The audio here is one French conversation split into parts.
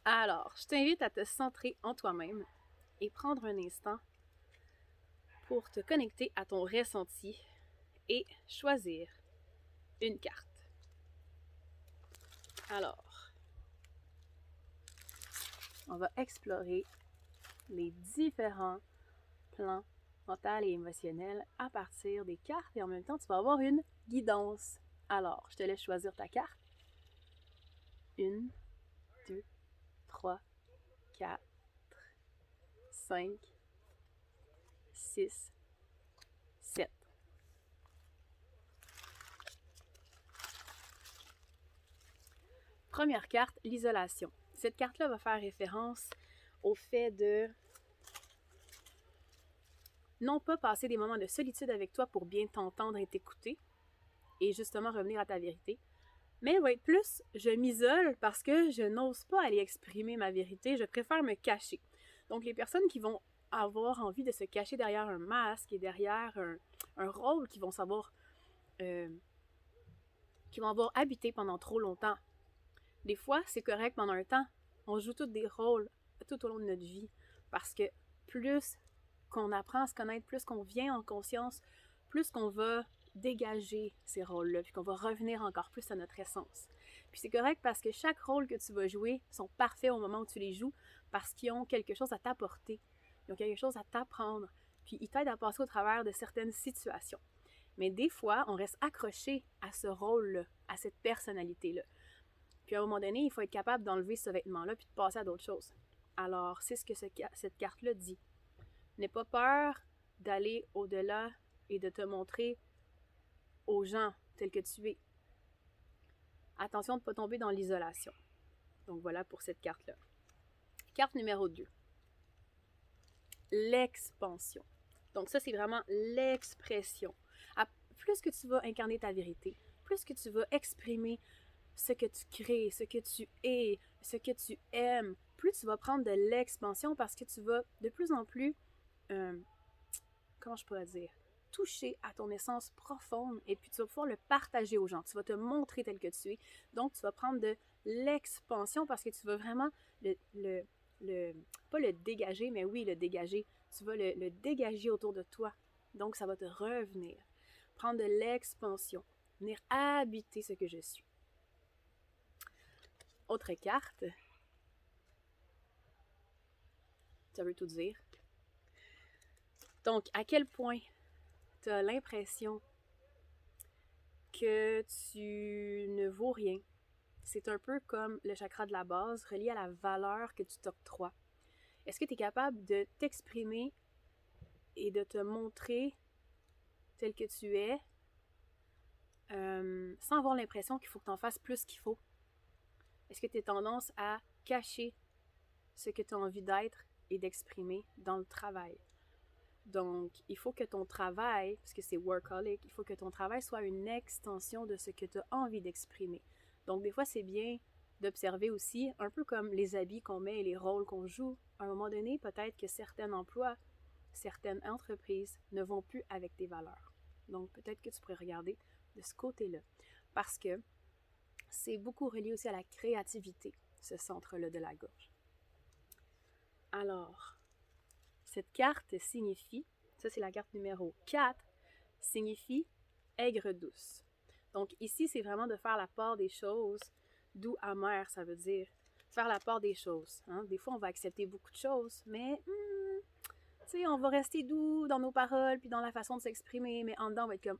Alors, je t'invite à te centrer en toi-même et prendre un instant pour te connecter à ton ressenti et choisir une carte. Alors, on va explorer les différents plans mental et émotionnel à partir des cartes et en même temps, tu vas avoir une guidance. Alors, je te laisse choisir ta carte. 1, 2, 3, 4, 5, 6, 7. Première carte, l'isolation. Cette carte-là va faire référence au fait de non pas passer des moments de solitude avec toi pour bien t'entendre et t'écouter et justement revenir à ta vérité, mais va être plus, je m'isole parce que je n'ose pas aller exprimer ma vérité, je préfère me cacher. Donc les personnes qui vont avoir envie de se cacher derrière un masque et derrière un rôle qu'ils vont savoir, qu'ils vont avoir habité pendant trop longtemps. Des fois, c'est correct pendant un temps, on joue tous des rôles tout au long de notre vie parce que plus qu'on apprend à se connaître, plus qu'on vient en conscience, plus qu'on va dégager ces rôles-là, puis qu'on va revenir encore plus à notre essence. Puis c'est correct parce que chaque rôle que tu vas jouer sont parfaits au moment où tu les joues parce qu'ils ont quelque chose à t'apporter, ils ont quelque chose à t'apprendre, puis ils t'aident à passer au travers de certaines situations. Mais des fois, on reste accroché à ce rôle-là, à cette personnalité-là. Puis à un moment donné, il faut être capable d'enlever ce vêtement-là puis de passer à d'autres choses. Alors, c'est ce que cette carte-là dit. N'aie pas peur d'aller au-delà et de te montrer aux gens tels que tu es. Attention de ne pas tomber dans l'isolation. Donc voilà pour cette carte-là. Carte numéro 2. L'expansion. Donc ça, c'est vraiment l'expression. Plus que tu vas incarner ta vérité, plus que tu vas exprimer ce que tu crées, ce que tu es, ce que tu aimes, plus tu vas prendre de l'expansion parce que tu vas de plus en plus, comment je pourrais dire, toucher à ton essence profonde et puis tu vas pouvoir le partager aux gens. Tu vas te montrer tel que tu es. Donc, tu vas prendre de l'expansion parce que tu vas vraiment pas le dégager, mais oui, le dégager. Tu vas le dégager autour de toi. Donc, ça va te revenir. Prendre de l'expansion. Venir habiter ce que je suis. Autre carte. Ça veut tout dire. Donc, à quel point tu as l'impression que tu ne vaux rien. C'est un peu comme le chakra de la base relié à la valeur que tu t'octroies. Est-ce que tu es capable de t'exprimer et de te montrer tel que tu es sans avoir l'impression qu'il faut que tu en fasses plus qu'il faut? Est-ce que tu as tendance à cacher ce que tu as envie d'être et d'exprimer dans le travail? Donc, il faut que ton travail, parce que c'est workaholic, il faut que ton travail soit une extension de ce que tu as envie d'exprimer. Donc, des fois, c'est bien d'observer aussi, un peu comme les habits qu'on met et les rôles qu'on joue. À un moment donné, peut-être que certains emplois, certaines entreprises ne vont plus avec tes valeurs. Donc, peut-être que tu pourrais regarder de ce côté-là. Parce que c'est beaucoup relié aussi à la créativité, ce centre-là de la gorge. Alors, cette carte signifie, ça c'est la carte numéro 4, signifie aigre douce. Donc ici, c'est vraiment de faire la part des choses, doux amer, ça veut dire faire la part des choses. Hein? Des fois, on va accepter beaucoup de choses, mais on va rester doux dans nos paroles puis dans la façon de s'exprimer, mais en dedans, on va être comme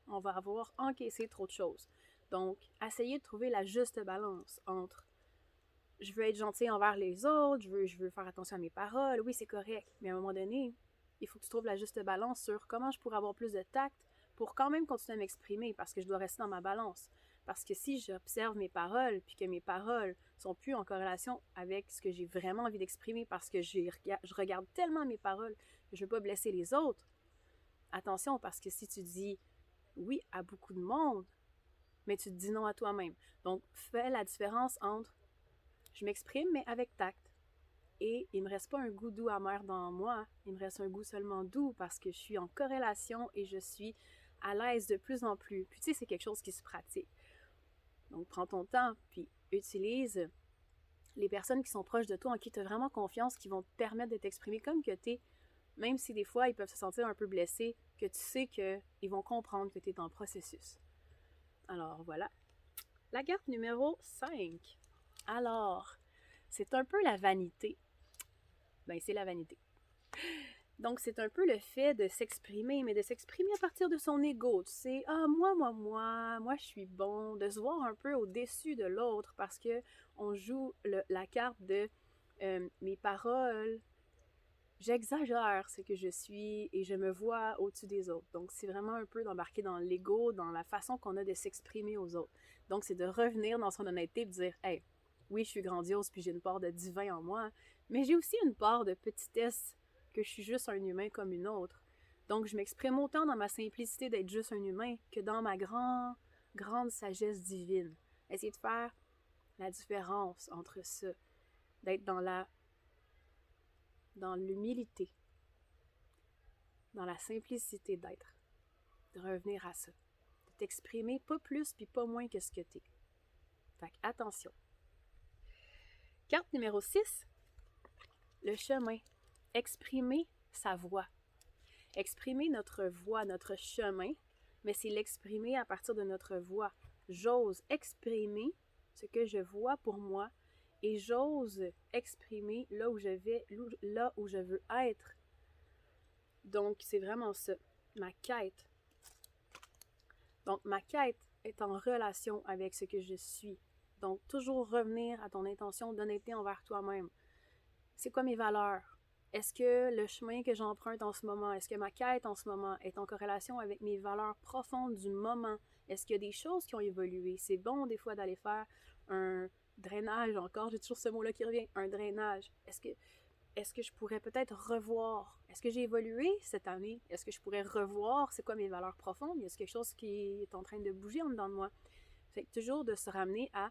on va avoir encaissé trop de choses. Donc, essayez de trouver la juste balance entre je veux être gentil envers les autres, je veux faire attention à mes paroles, oui, c'est correct. Mais à un moment donné, il faut que tu trouves la juste balance sur comment je pourrais avoir plus de tact pour quand même continuer à m'exprimer parce que je dois rester dans ma balance. Parce que si j'observe mes paroles puis que mes paroles sont plus en corrélation avec ce que j'ai vraiment envie d'exprimer parce que je regarde tellement mes paroles que je veux pas blesser les autres, attention parce que si tu dis oui à beaucoup de monde, mais tu te dis non à toi-même. Donc, fais la différence entre je m'exprime, mais avec tact. Et il ne me reste pas un goût doux amer dans moi, il me reste un goût seulement doux parce que je suis en corrélation et je suis à l'aise de plus en plus. Puis tu sais, c'est quelque chose qui se pratique. Donc, prends ton temps, puis utilise les personnes qui sont proches de toi, en qui tu as vraiment confiance, qui vont te permettre de t'exprimer comme que tu es, même si des fois ils peuvent se sentir un peu blessés, que tu sais qu'ils vont comprendre que tu es en processus. Alors voilà. La carte numéro 5. Alors, c'est un peu la vanité. Ben, c'est la vanité. Donc, c'est un peu le fait de s'exprimer, mais de s'exprimer à partir de son ego. Tu sais, ah, moi, je suis bon. De se voir un peu au-dessus de l'autre parce que on joue la carte de mes paroles. J'exagère ce que je suis et je me vois au-dessus des autres. Donc, c'est vraiment un peu d'embarquer dans l'ego, dans la façon qu'on a de s'exprimer aux autres. Donc, c'est de revenir dans son honnêteté et de dire, hey, oui, je suis grandiose puis j'ai une part de divin en moi, mais j'ai aussi une part de petitesse que je suis juste un humain comme une autre. Donc, je m'exprime autant dans ma simplicité d'être juste un humain que dans ma grande sagesse divine. Essayer de faire la différence entre ça, d'être dans l'humilité, dans la simplicité d'être, de revenir à ça, de t'exprimer pas plus puis pas moins que ce que t'es. Fait que attention. Carte numéro 6, le chemin. Exprimer sa voix. Exprimer notre voix, notre chemin, mais c'est l'exprimer à partir de notre voix. J'ose exprimer ce que je vois pour moi et j'ose exprimer là où je vais, là où je veux être. Donc, c'est vraiment ça, ma quête. Donc, ma quête est en relation avec ce que je suis. Donc, toujours revenir à ton intention d'honnêteté envers toi-même. C'est quoi mes valeurs? Est-ce que le chemin que j'emprunte en ce moment, est-ce que ma quête en ce moment est en corrélation avec mes valeurs profondes du moment? Est-ce qu'il y a des choses qui ont évolué? C'est bon des fois d'aller faire un drainage, encore, j'ai toujours ce mot-là qui revient, un drainage. Est-ce que je pourrais peut-être revoir? Est-ce que j'ai évolué cette année? Est-ce que je pourrais revoir c'est quoi mes valeurs profondes? Y a quelque chose qui est en train de bouger en dedans de moi? Fait que toujours de se ramener à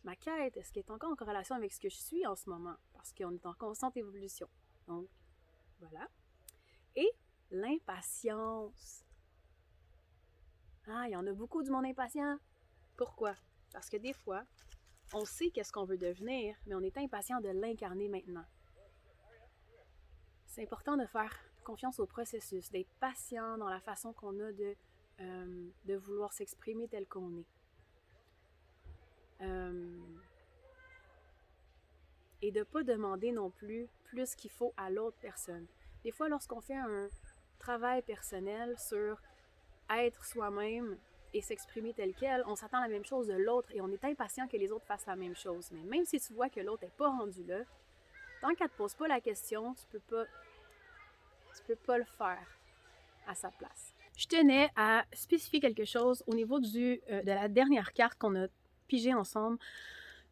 ma quête, est-ce qu'elle est encore en corrélation avec ce que je suis en ce moment? Parce qu'on est en constante évolution. Donc, voilà. Et l'impatience. Ah, il y en a beaucoup du monde impatient. Pourquoi? Parce que des fois, on sait qu'est-ce qu'on veut devenir, mais on est impatient de l'incarner maintenant. C'est important de faire confiance au processus, d'être patient dans la façon qu'on a de vouloir s'exprimer tel qu'on est. Et de ne pas demander non plus qu'il faut à l'autre personne. Des fois, lorsqu'on fait un travail personnel sur être soi-même et s'exprimer tel quel, on s'attend à la même chose de l'autre et on est impatient que les autres fassent la même chose. Mais même si tu vois que l'autre n'est pas rendu là, tant qu'elle ne te pose pas la question, tu peux pas le faire à sa place. Je tenais à spécifier quelque chose au niveau de la dernière carte qu'on a pigée ensemble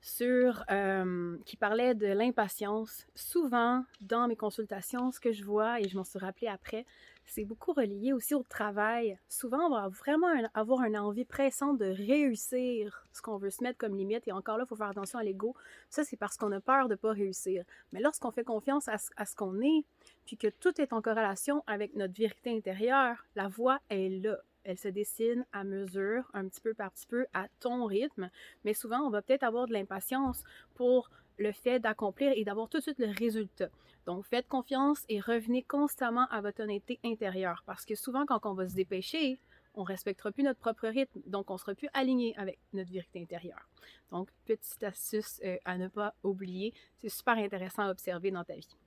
qui parlait de l'impatience. Souvent, dans mes consultations, ce que je vois, et je m'en suis rappelé après, c'est beaucoup relié aussi au travail. Souvent, on va vraiment avoir une envie pressante de réussir ce qu'on veut se mettre comme limite. Et encore là, il faut faire attention à l'ego. Ça, c'est parce qu'on a peur de ne pas réussir. Mais lorsqu'on fait confiance à ce qu'on est, puis que tout est en corrélation avec notre vérité intérieure, la voie est là. Elle se dessine à mesure, un petit peu par petit peu, à ton rythme. Mais souvent, on va peut-être avoir de l'impatience pour le fait d'accomplir et d'avoir tout de suite le résultat. Donc, faites confiance et revenez constamment à votre honnêteté intérieure. Parce que souvent, quand on va se dépêcher, on ne respectera plus notre propre rythme. Donc, on ne sera plus aligné avec notre vérité intérieure. Donc, petite astuce à ne pas oublier. C'est super intéressant à observer dans ta vie.